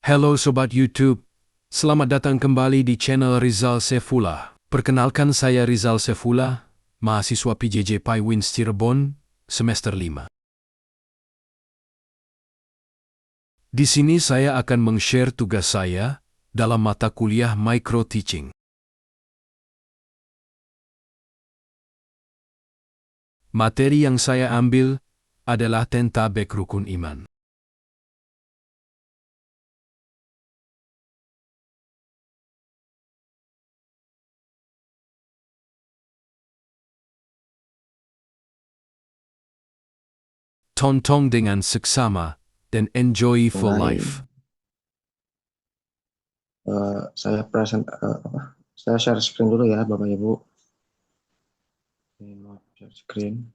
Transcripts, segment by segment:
Halo Sobat YouTube, selamat datang kembali di channel Rizal Saifullah. Perkenalkan saya Rizal Saifullah, mahasiswa PJJ PIWINS Cirebon, semester 5. Di sini saya akan meng-share tugas saya dalam mata kuliah Micro Teaching. Materi yang saya ambil adalah Tentabek Rukun Iman. Tonton dengan seksama dan enjoy for Mulai. life. Saya share screen dulu ya, Bapak Ibu. Ini mau share screen.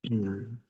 Hmm.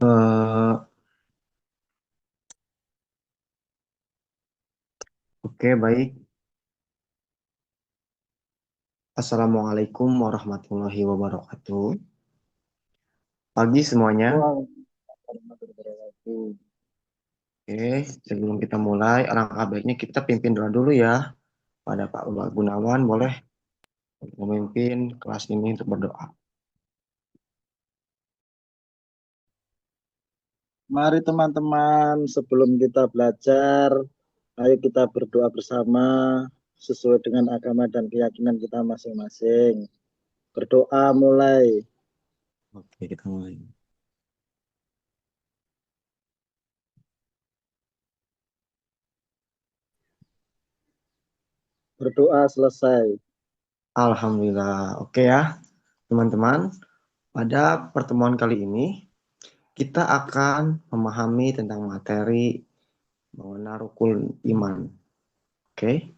Eh, oke, baik. Assalamualaikum warahmatullahi wabarakatuh. Pagi semuanya. Oke, sebelum kita mulai, alangkah baiknya kita pimpin doa dulu ya. Pada Pak Gunawan, boleh memimpin kelas ini untuk berdoa. Mari teman-teman, sebelum kita belajar, ayo kita berdoa bersama sesuai dengan agama dan keyakinan kita masing-masing. Berdoa mulai. Oke, kita mulai. Berdoa selesai. Alhamdulillah. Oke ya, teman-teman. Pada pertemuan kali ini, kita akan memahami tentang materi mengenai rukun iman. Oke.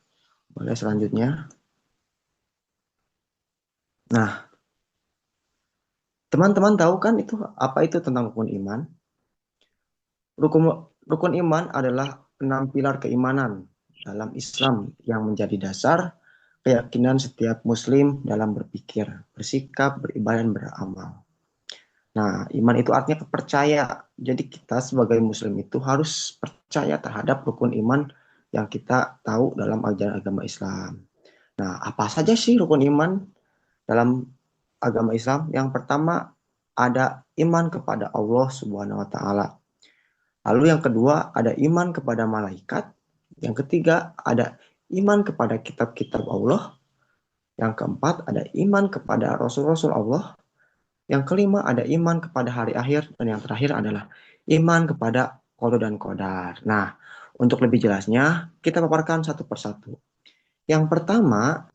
Boleh selanjutnya. Nah, teman-teman tahu kan itu apa itu tentang rukun iman? Rukun iman adalah 6 pilar keimanan dalam Islam yang menjadi dasar keyakinan setiap muslim dalam berpikir, bersikap, beribadah, dan beramal. Nah, iman itu artinya kepercaya. Jadi kita sebagai muslim itu harus percaya terhadap rukun iman yang kita tahu dalam ajaran agama Islam. Nah, apa saja sih rukun iman dalam agama Islam? Yang pertama ada iman kepada Allah Subhanahu wa taala. Lalu yang kedua ada iman kepada malaikat. Yang ketiga ada iman kepada kitab-kitab Allah. Yang keempat ada iman kepada rasul-rasul Allah. Yang kelima ada iman kepada hari akhir. Dan yang terakhir adalah iman kepada qada dan qadar. Nah, untuk lebih jelasnya kita paparkan satu persatu. Yang pertama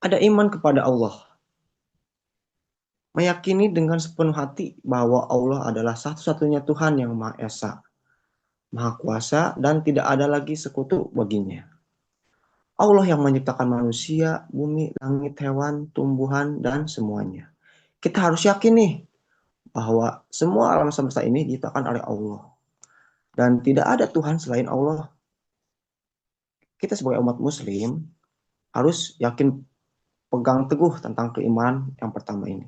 ada iman kepada Allah. Meyakini dengan sepenuh hati bahwa Allah adalah satu-satunya Tuhan yang Maha Esa, Maha Kuasa, dan tidak ada lagi sekutu baginya. Allah yang menciptakan manusia, bumi, langit, hewan, tumbuhan, dan semuanya. Kita harus yakin nih bahwa semua alam semesta ini diciptakan oleh Allah. Dan tidak ada Tuhan selain Allah. Kita sebagai umat muslim harus yakin, pegang teguh tentang keimanan yang pertama ini.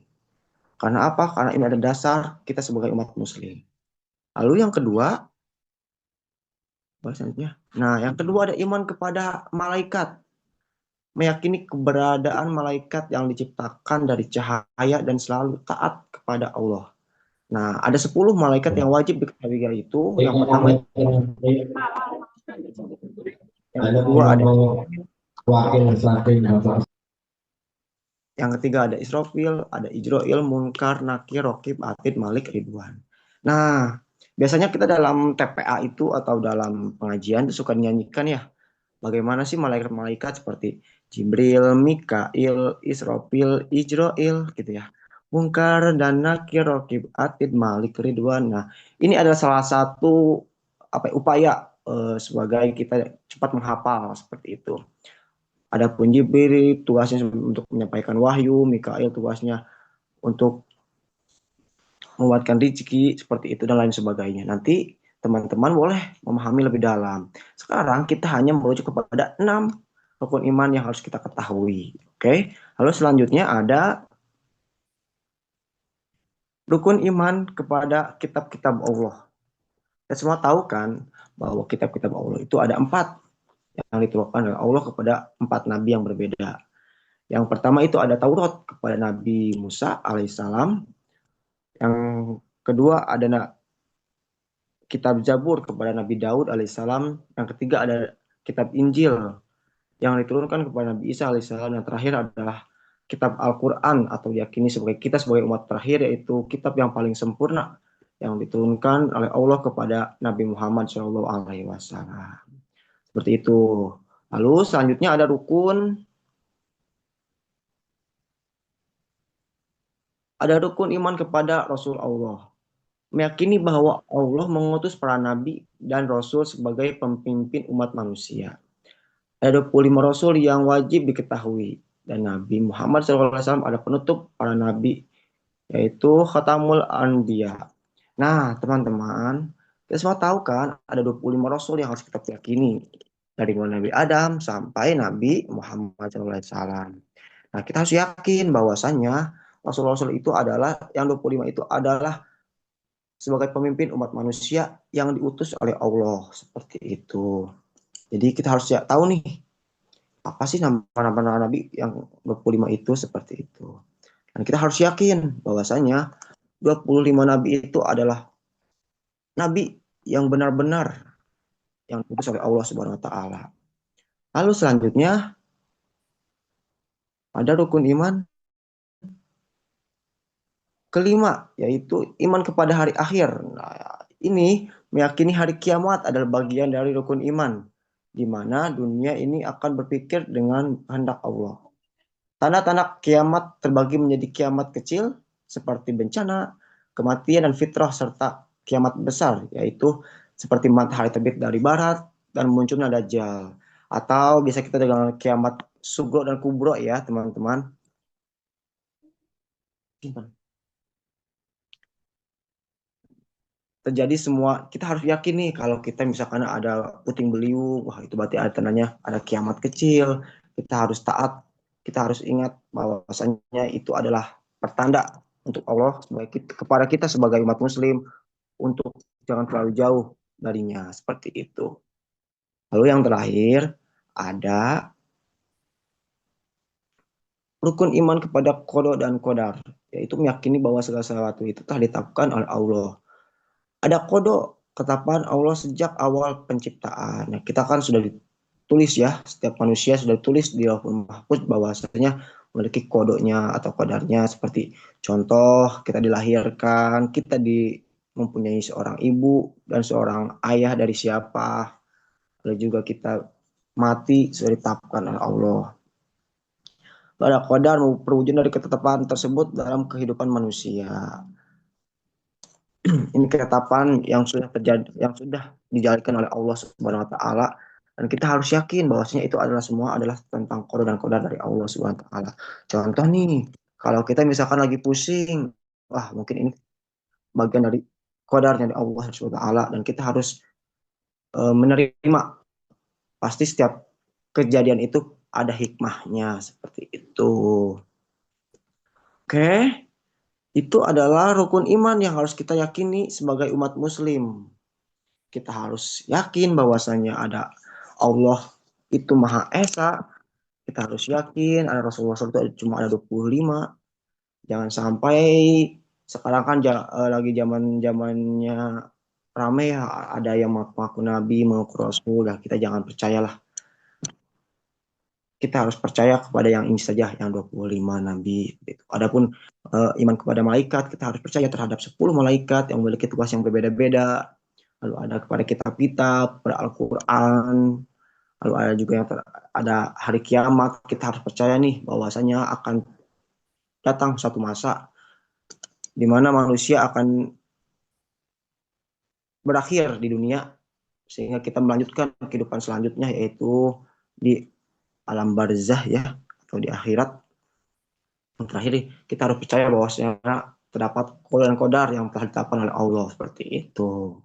Karena apa? Karena ini ada dasar kita sebagai umat muslim. Lalu yang kedua, nah yang kedua ada iman kepada malaikat. Meyakini keberadaan malaikat yang diciptakan dari cahaya dan selalu taat kepada Allah. Nah, ada 10 malaikat yang wajib diketahui, yaitu yang pertama, yang kedua ada, yang ketiga ada Israfil, ada Ijroil, Munkar, Nakir, Rokib, Atid, Malik, Ridwan. Nah, biasanya kita dalam TPA itu atau dalam pengajian itu suka nyanyikan ya, bagaimana sih malaikat-malaikat seperti Jibril, Mikail, Israfil, Ijroil gitu ya. Munkar dan Nakir, Rokib, Atid, Malik, Ridwan. Nah, ini adalah salah satu upaya sebagai kita cepat menghafal seperti itu. Adapun Jibril tugasnya untuk menyampaikan wahyu, Mikail tugasnya untuk menguatkan rezeki seperti itu dan lain sebagainya. Nanti teman-teman boleh memahami lebih dalam. Sekarang kita hanya merujuk kepada 6 rukun iman yang harus kita ketahui. Oke. Lalu selanjutnya ada rukun iman kepada kitab-kitab Allah. Kita semua tahu kan bahwa kitab-kitab Allah itu ada 4 yang diturunkan oleh Allah kepada 4 nabi yang berbeda. Yang pertama itu ada Taurat kepada Nabi Musa alaihissalam. Yang kedua ada kitab Zabur kepada Nabi Daud alaihissalam. Yang ketiga ada kitab Injil yang diturunkan kepada Nabi Isa alaihissalam. Yang terakhir adalah kitab Al-Quran atau diyakini sebagai kita sebagai umat terakhir, yaitu kitab yang paling sempurna yang diturunkan oleh Allah kepada Nabi Muhammad SAW. Seperti itu. Lalu selanjutnya ada rukun iman kepada Rasul Allah. Meyakini bahwa Allah mengutus para nabi dan rasul sebagai pemimpin umat manusia. Ada 25 rasul yang wajib diketahui. Dan Nabi Muhammad SAW ada penutup para nabi, yaitu Khatamul Anbiya. Nah, teman-teman, kita semua tahu kan ada 25 rasul yang harus kita yakini. Dari mulai Nabi Adam sampai Nabi Muhammad SAW. Nah, kita harus yakin bahwasanya Rasul-Rasul itu adalah, yang 25 itu adalah sebagai pemimpin umat manusia yang diutus oleh Allah. Seperti itu. Jadi kita harus tahu nih, apa sih nama-nama Nabi yang 25 itu seperti itu. Dan kita harus yakin bahwasanya 25 Nabi itu adalah Nabi yang benar-benar yang diutus oleh Allah Subhanahu wa taala. Lalu selanjutnya ada rukun iman kelima, yaitu iman kepada hari akhir. Nah, ini meyakini hari kiamat adalah bagian dari rukun iman, di mana dunia ini akan berpikir dengan kehendak Allah. Tanda-tanda kiamat terbagi menjadi kiamat kecil seperti bencana, kematian dan fitrah, serta kiamat besar, yaitu seperti matahari terbit dari barat dan munculnya Dajjal. atau bisa kita dengan kiamat sugro dan kubro ya teman-teman. Terjadi semua, kita harus yakin nih kalau kita misalkan ada puting beliung, wah itu berarti ada tandanya ada kiamat kecil. Kita harus taat, kita harus ingat bahwasanya itu adalah pertanda untuk Allah kepada kita sebagai umat muslim untuk jangan terlalu jauh darinya, seperti itu. Lalu yang terakhir ada rukun iman kepada qada dan qadar, yaitu meyakini bahwa segala sesuatu itu telah ditetapkan oleh Allah. Ada kodok ketetapan Allah sejak awal penciptaan. Nah, kita kan sudah ditulis ya, setiap manusia sudah ditulis di Lauhul Mahfuz bahwasanya memiliki kodoknya atau kodarnya, seperti contoh kita dilahirkan, kita mempunyai seorang ibu dan seorang ayah dari siapa, lalu juga kita mati sudah ditetapkan oleh Allah. Ada kodar perwujudan dari ketetapan tersebut dalam kehidupan manusia. Ini ketetapan yang sudah terjadi, yang sudah dijalankan oleh Allah Subhanahu wa taala, dan kita harus yakin bahwasanya itu adalah semua adalah tentang qada dan qadar dari Allah Subhanahu wa taala. Contoh nih, kalau kita misalkan lagi pusing, wah mungkin ini bagian dari qadarnya dari Allah Subhanahu wa taala, dan kita harus menerima pasti setiap kejadian itu ada hikmahnya, seperti itu. Oke. Itu adalah rukun iman yang harus kita yakini sebagai umat muslim. Kita harus yakin bahwasanya ada Allah itu Maha Esa. Kita harus yakin ada Rasulullah SAW itu cuma ada 25. Jangan sampai sekarang kan lagi zaman-zamannya rame ya, ada yang mengaku Nabi, mengaku Rasul. Nah, kita jangan percayalah. Kita harus percaya kepada yang ini saja, yang 25 nabi. Adapun iman kepada malaikat, kita harus percaya terhadap 10 malaikat yang memiliki tugas yang berbeda-beda. Lalu ada kepada kitab-kitab, pada Al-Quran, lalu ada juga yang ada hari kiamat. Kita harus percaya nih bahwasanya akan datang satu masa di mana manusia akan berakhir di dunia, sehingga kita melanjutkan kehidupan selanjutnya, yaitu di alam barzah ya, atau di akhirat. Yang terakhir kita harus percaya bahwasanya terdapat qada dan qadar yang telah ditetapkan oleh Allah, seperti itu.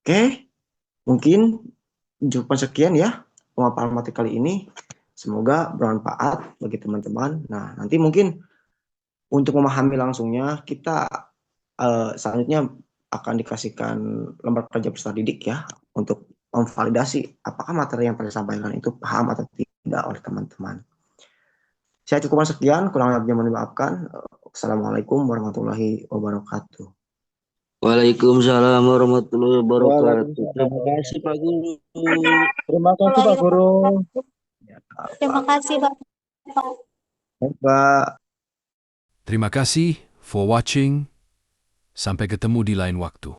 Oke, mungkin cukup sekian ya pemaparan materi kali ini. Semoga bermanfaat bagi teman-teman. Nah, nanti mungkin untuk memahami langsungnya kita selanjutnya akan dikasihkan lembar kerja peserta didik ya, untuk memvalidasi apakah materi yang telah disampaikan itu paham atau tidak oleh teman-teman. Saya cukupkan sekian, kurang lebihnya mohon dimaafkan. Assalamualaikum warahmatullahi wabarakatuh. Waalaikumsalam warahmatullahi wabarakatuh. Waalaikumsalam. Terima kasih Pak Guru. Terima kasih Pak Guru. Terima kasih Pak. Pak. Terima kasih for watching. Sampai ketemu di lain waktu.